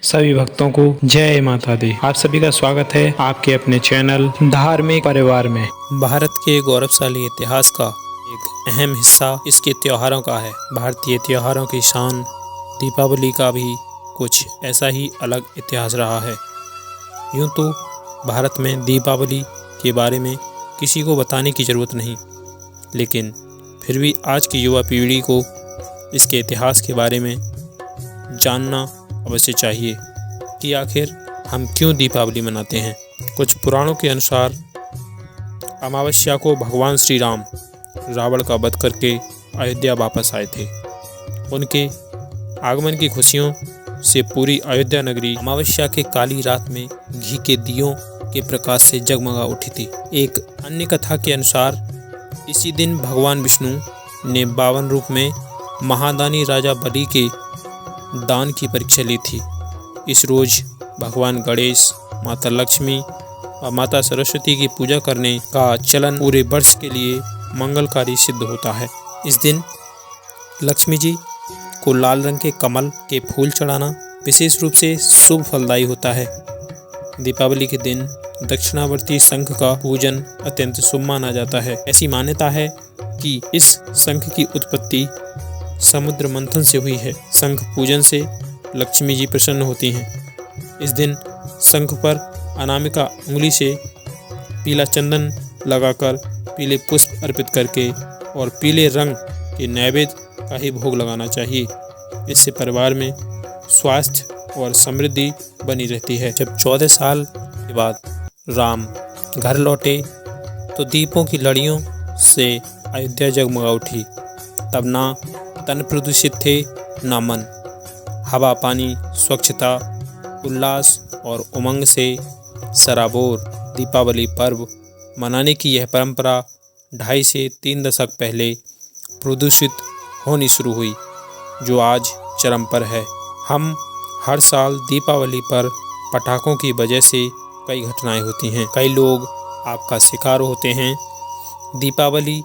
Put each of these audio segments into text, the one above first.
सभी भक्तों को जय माता दी। आप सभी का स्वागत है आपके अपने चैनल धार्मिक परिवार में। भारत के गौरवशाली इतिहास का एक अहम हिस्सा इसके त्योहारों का है। भारतीय त्योहारों की शान दीपावली का भी कुछ ऐसा ही अलग इतिहास रहा है। यूँ तो भारत में दीपावली के बारे में किसी को बताने की ज़रूरत नहीं, लेकिन फिर भी आज की युवा पीढ़ी को इसके इतिहास के बारे में जानना अवश्य चाहिए कि आखिर हम क्यों दीपावली मनाते हैं। कुछ पुराणों के अनुसार अमावस्या को भगवान श्री राम रावण का वध करके अयोध्या वापस आए थे। उनके आगमन की खुशियों से पूरी अयोध्या नगरी अमावस्या के काली रात में घी के दियों के प्रकाश से जगमगा उठी थी। एक अन्य कथा के अनुसार इसी दिन भगवान विष्णु ने 52 रूप में महादानी राजा बलि के दान की परीक्षा ली थी। इस रोज भगवान गणेश, माता लक्ष्मी और माता सरस्वती की पूजा करने का चलन पूरे वर्ष के लिए मंगलकारी सिद्ध होता है। इस दिन लक्ष्मी जी को लाल रंग के कमल के फूल चढ़ाना विशेष रूप से शुभ फलदायी होता है। दीपावली के दिन दक्षिणावर्ती शंख का पूजन अत्यंत शुभ माना जाता है। ऐसी मान्यता है कि इस शंख की उत्पत्ति समुद्र मंथन से हुई है। शंख पूजन से लक्ष्मी जी प्रसन्न होती हैं। इस दिन शंख पर अनामिका उंगली से पीला चंदन लगाकर पीले पुष्प अर्पित करके और पीले रंग के नैवेद्य का ही भोग लगाना चाहिए। इससे परिवार में स्वास्थ्य और समृद्धि बनी रहती है। जब 14 साल के बाद राम घर लौटे तो दीपों की लड़ियों से अयोध्या जगमगा उठी। तब ना तन प्रदूषित थे ना मन। हवा पानी स्वच्छता उल्लास और उमंग से सराबोर दीपावली पर्व मनाने की यह परंपरा 2.5 से 3 दशक पहले प्रदूषित होनी शुरू हुई, जो आज चरम पर है। हम हर साल दीपावली पर पटाखों की वजह से कई घटनाएं होती हैं। कई लोग आग का शिकार होते हैं। दीपावली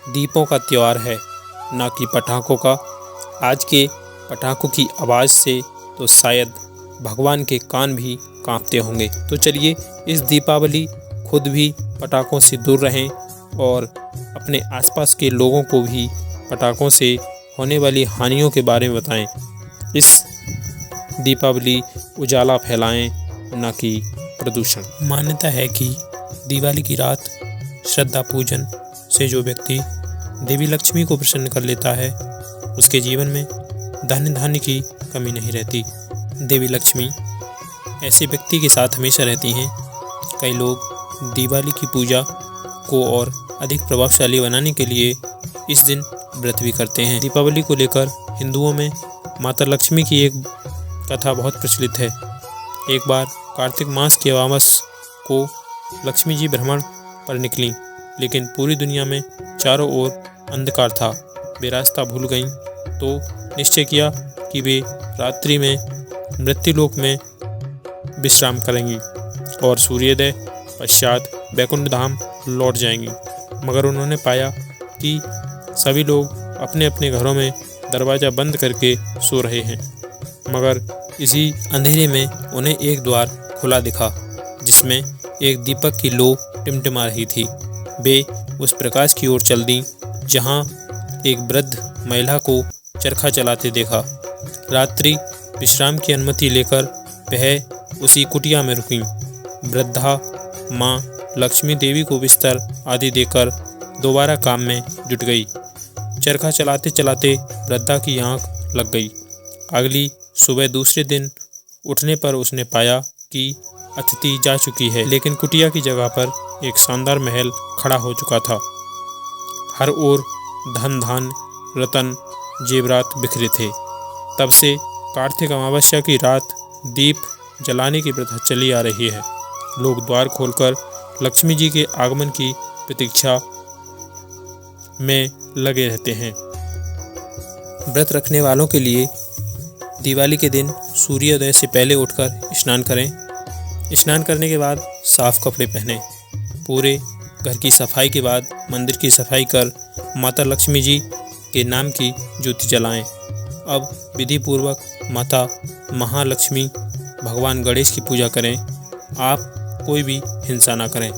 दीपों का त्यौहार है, ना कि पटाखों का। आज के पटाखों की आवाज़ से तो शायद भगवान के कान भी कांपते होंगे। तो चलिए इस दीपावली खुद भी पटाखों से दूर रहें और अपने आसपास के लोगों को भी पटाखों से होने वाली हानियों के बारे में बताएं। इस दीपावली उजाला फैलाएं, ना कि प्रदूषण। मान्यता है कि दिवाली की रात श्रद्धा पूजन से जो व्यक्ति देवी लक्ष्मी को प्रसन्न कर लेता है, उसके जीवन में धन धान्य की कमी नहीं रहती। देवी लक्ष्मी ऐसे व्यक्ति के साथ हमेशा रहती हैं। कई लोग दिवाली की पूजा को और अधिक प्रभावशाली बनाने के लिए इस दिन व्रत भी करते हैं। दीपावली को लेकर हिंदुओं में माता लक्ष्मी की एक कथा बहुत प्रचलित है। एक बार कार्तिक मास की अमावस को लक्ष्मी जी भ्रमण पर निकलीं, लेकिन पूरी दुनिया में चारों ओर अंधकार था। वे रास्ता भूल गईं तो निश्चय किया कि वे रात्रि में मृत्युलोक में विश्राम करेंगी और सूर्योदय पश्चात वैकुंठ धाम लौट जाएंगी। मगर उन्होंने पाया कि सभी लोग अपने अपने घरों में दरवाज़ा बंद करके सो रहे हैं। मगर इसी अंधेरे में उन्हें एक द्वार खुला दिखा, जिसमें एक दीपक की लौ टिमटिमा रही थी। वे उस प्रकाश की ओर चल दी जहाँ एक वृद्ध महिला को चरखा चलाते देखा। रात्रि विश्राम की अनुमति लेकर वह उसी कुटिया में रुकीं। वृद्धा माँ लक्ष्मी देवी को बिस्तर आदि देकर दोबारा काम में जुट गई। चरखा चलाते चलाते वृद्धा की आँख लग गई। अगली सुबह दूसरे दिन उठने पर उसने पाया कि अतिथि जा चुकी है, लेकिन कुटिया की जगह पर एक शानदार महल खड़ा हो चुका था। हर ओर धन धान रतन जेवरात बिखरे थे। तब से कार्तिक अमावस्या की रात दीप जलाने की प्रथा चली आ रही है। लोग द्वार खोलकर लक्ष्मी जी के आगमन की प्रतीक्षा में लगे रहते हैं। व्रत रखने वालों के लिए दिवाली के दिन सूर्योदय से पहले उठकर स्नान करें। स्नान करने के बाद साफ कपड़े पहनें। पूरे घर की सफाई के बाद मंदिर की सफाई कर माता लक्ष्मी जी के नाम की ज्योति जलाएं। अब विधि पूर्वक माता महालक्ष्मी भगवान गणेश की पूजा करें। आप कोई भी हिंसा ना करें।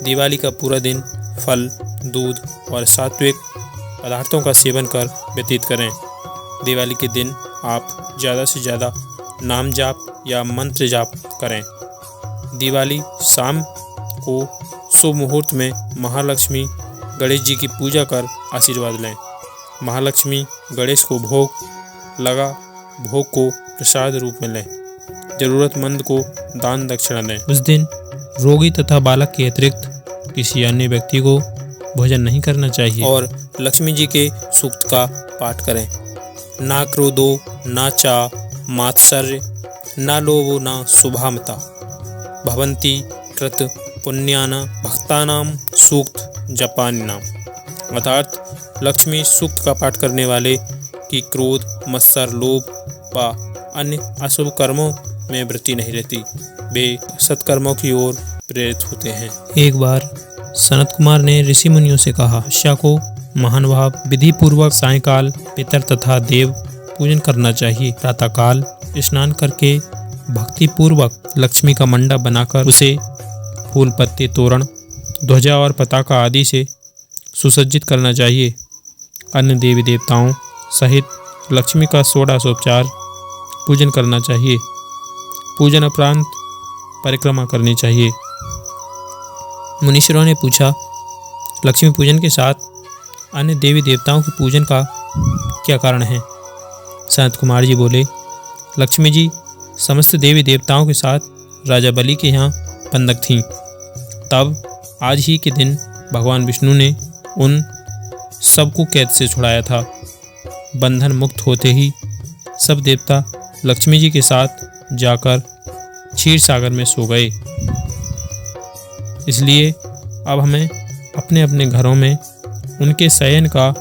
दिवाली का पूरा दिन फल, दूध और सात्विक पदार्थों का सेवन कर व्यतीत करें। दिवाली के दिन आप ज़्यादा से ज़्यादा नाम जाप या मंत्र जाप करें। दिवाली शाम को शुभ मुहूर्त में महालक्ष्मी गणेश जी की पूजा कर आशीर्वाद लें। महालक्ष्मी गणेश को भोग लगा भोग को प्रसाद रूप में लें। जरूरतमंद को दान दक्षिणा दें। उस दिन रोगी तथा बालक के अतिरिक्त किसी अन्य व्यक्ति को भोजन नहीं करना चाहिए और लक्ष्मी जी के सूक्त का पाठ करें। ना क्रोधो ना चा मात्सर्य ना लोभो ना शुभामता भवन्ति कृत पुण्याना भक्तानाम सूक्त जपानिनाम। अर्थात लक्ष्मी सूक्त का पाठ करने वाले की क्रोध, मत्सर, लोभ व अन्य अशुभ कर्मों में वृत्ति नहीं रहती। वे सत्कर्मों की ओर प्रेरित होते हैं। एक बार सनत कुमार ने ऋषि मुनियों से कहा, शिष्य को महान भाव विधि पूर्वक सायंकाल पितर तथा देव पूजन करना चाहिए। प्रातःकाल स्नान करके भक्ति पूर्वक लक्ष्मी का मंडप बनाकर उसे फूल, पत्ते, तोरण, ध्वजा और पताका आदि से सुसज्जित करना चाहिए। अन्य देवी देवताओं सहित लक्ष्मी का षोडशोपचार पूजन करना चाहिए। पूजन उपरांत परिक्रमा करनी चाहिए। मुनीश्वरों ने पूछा, लक्ष्मी पूजन के साथ अन्य देवी देवताओं के पूजन का क्या कारण है? सनत कुमार जी बोले, लक्ष्मी जी समस्त देवी देवताओं के साथ राजा बलि के यहाँ बंधक थीं। तब आज ही के दिन भगवान विष्णु ने उन सबको कैद से छुड़ाया था। बंधन मुक्त होते ही सब देवता लक्ष्मी जी के साथ जाकर क्षीर सागर में सो गए। इसलिए अब हमें अपने अपने घरों में उनके शयन का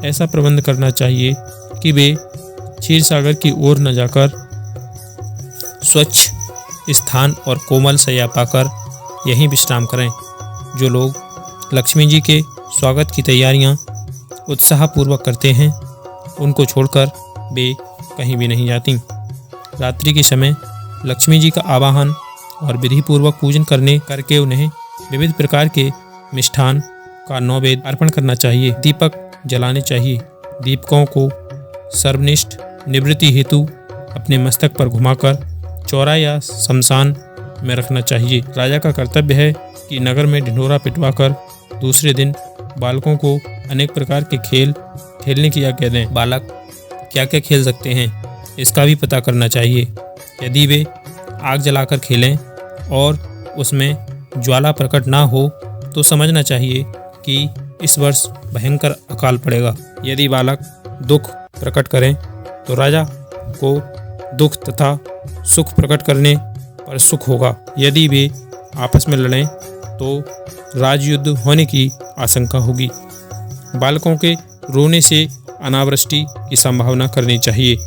ऐसा प्रबंध करना चाहिए कि वे क्षीर सागर की ओर न जाकर स्वच्छ स्थान और कोमल शैया पाकर यहीं विश्राम करें। जो लोग लक्ष्मी जी के स्वागत की तैयारियां उत्साहपूर्वक करते हैं, उनको छोड़कर वे कहीं भी नहीं जाती। रात्रि के समय लक्ष्मी जी का आवाहन और विधि पूर्वक पूजन करके उन्हें विविध प्रकार के मिष्ठान का नैवेद्य अर्पण करना चाहिए। दीपक जलाने चाहिए। दीपकों को सर्वनिष्ठ निवृत्ति हेतु अपने मस्तक पर घुमाकर चौरा या शमशान में रखना चाहिए। राजा का कर्तव्य है कि नगर में ढिंढोरा पिटवाकर दूसरे दिन बालकों को अनेक प्रकार के खेल खेलने की आज्ञा दें। बालक क्या क्या खेल सकते हैं इसका भी पता करना चाहिए। यदि वे आग जलाकर खेलें और उसमें ज्वाला प्रकट ना हो तो समझना चाहिए कि इस वर्ष भयंकर अकाल पड़ेगा। यदि बालक दुख प्रकट करें तो राजा को दुख तथा सुख प्रकट करने पर सुख होगा। यदि वे आपस में लड़ें तो राजयुद्ध होने की आशंका होगी। बालकों के रोने से अनावृष्टि की संभावना करनी चाहिए।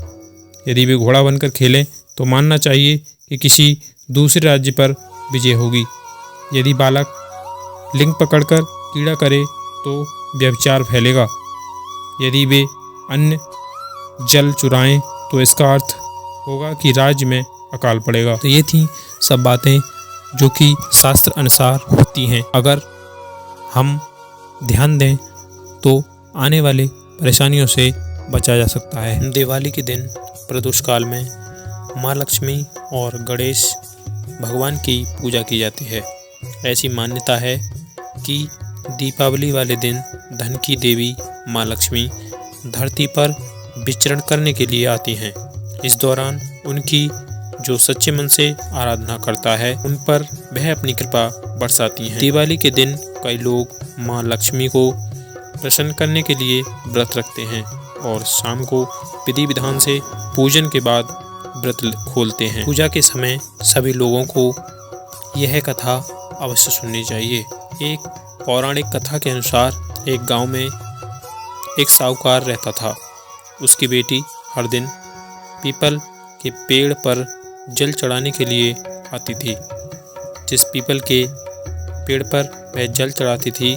यदि वे घोड़ा बनकर खेलें तो मानना चाहिए कि किसी दूसरे राज्य पर विजय होगी। यदि बालक लिंग पकड़कर कीड़ा करे तो व्यभिचार फैलेगा। यदि वे अन्य जल चुराएं तो इसका अर्थ होगा कि राज्य में अकाल पड़ेगा। तो ये थी सब बातें जो कि शास्त्र अनुसार होती हैं। अगर हम ध्यान दें तो आने वाले परेशानियों से बचा जा सकता है। दिवाली के दिन प्रदोष काल में माँ लक्ष्मी और गणेश भगवान की पूजा की जाती है। ऐसी मान्यता है कि दीपावली वाले दिन धन की देवी माँ लक्ष्मी धरती पर विचरण करने के लिए आती हैं। इस दौरान उनकी जो सच्चे मन से आराधना करता है उन पर वह अपनी कृपा बरसाती हैं। दिवाली के दिन कई लोग माँ लक्ष्मी को प्रसन्न करने के लिए व्रत रखते हैं और शाम को विधि विधान से पूजन के बाद व्रत खोलते हैं। पूजा के समय सभी लोगों को यह कथा अवश्य सुननी चाहिए। एक पौराणिक कथा के अनुसार एक गांव में एक साहूकार रहता था। उसकी बेटी हर दिन पीपल के पेड़ पर जल चढ़ाने के लिए आती थी। जिस पीपल के पेड़ पर वह जल चढ़ाती थी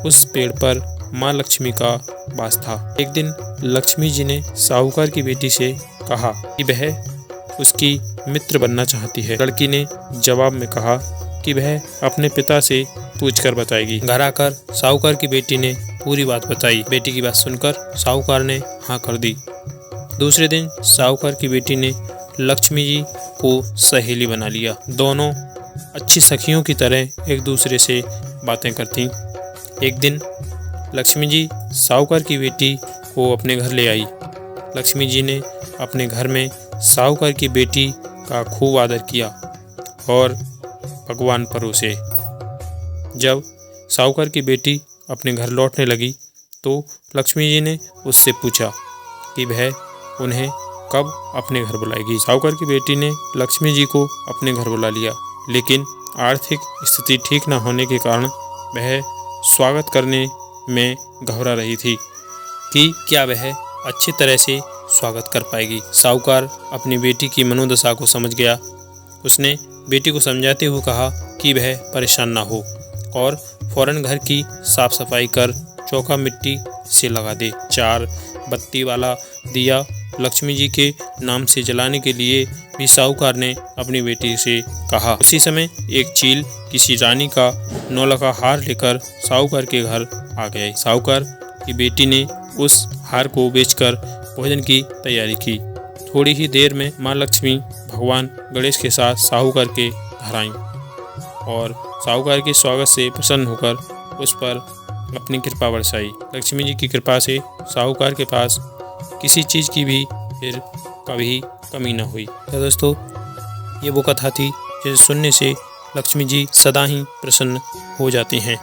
उस पेड़ पर माँ लक्ष्मी का वास था। एक दिन लक्ष्मी जी ने साहूकार की बेटी से कहा कि वह उसकी मित्र बनना चाहती है। लड़की ने जवाब में कहा कि वह अपने पिता से पूछकर बताएगी। घर आकर साहूकार की बेटी ने पूरी बात बताई। बेटी की बात सुनकर साहूकार ने हाँ कर दी। दूसरे दिन साहूकार की बेटी ने लक्ष्मी जी को सहेली बना लिया। दोनों अच्छी सखियों की तरह एक दूसरे से बातें करती। एक दिन लक्ष्मी जी साहूकार की बेटी को अपने घर ले आई। लक्ष्मी जी ने अपने घर में साहूकार की बेटी का खूब आदर किया और पकवान परोसे। जब साहूकार की बेटी अपने घर लौटने लगी तो लक्ष्मी जी ने उससे पूछा कि वह उन्हें कब अपने घर बुलाएगी। साहूकार की बेटी ने लक्ष्मी जी को अपने घर बुला लिया, लेकिन आर्थिक स्थिति ठीक न होने के कारण वह स्वागत करने में घबरा रही थी कि क्या वह अच्छी तरह से स्वागत कर पाएगी। साहूकार अपनी बेटी की मनोदशा को समझ गया। उसने बेटी को समझाते हुए कहा कि वह परेशान ना हो और फौरन घर की साफ सफाई कर चौका मिट्टी से लगा दे। 4 बत्ती वाला दिया लक्ष्मी जी के नाम से जलाने के लिए भी साहूकार ने अपनी बेटी से कहा। उसी समय एक चील किसी रानी का नौलखा हार लेकर साहूकार के घर आ गए। साहूकार की बेटी ने उस हार को बेचकर भोजन की तैयारी की। थोड़ी ही देर में माँ लक्ष्मी भगवान गणेश के साथ साहूकार के घर आईं और साहूकार के स्वागत से प्रसन्न होकर उस पर अपनी कृपा बरसाई। लक्ष्मी जी की कृपा से साहूकार के पास किसी चीज़ की भी फिर कभी कमी न हुई। तो दोस्तों, ये वो कथा थी जिसे सुनने से लक्ष्मी जी सदा ही प्रसन्न हो जाती हैं।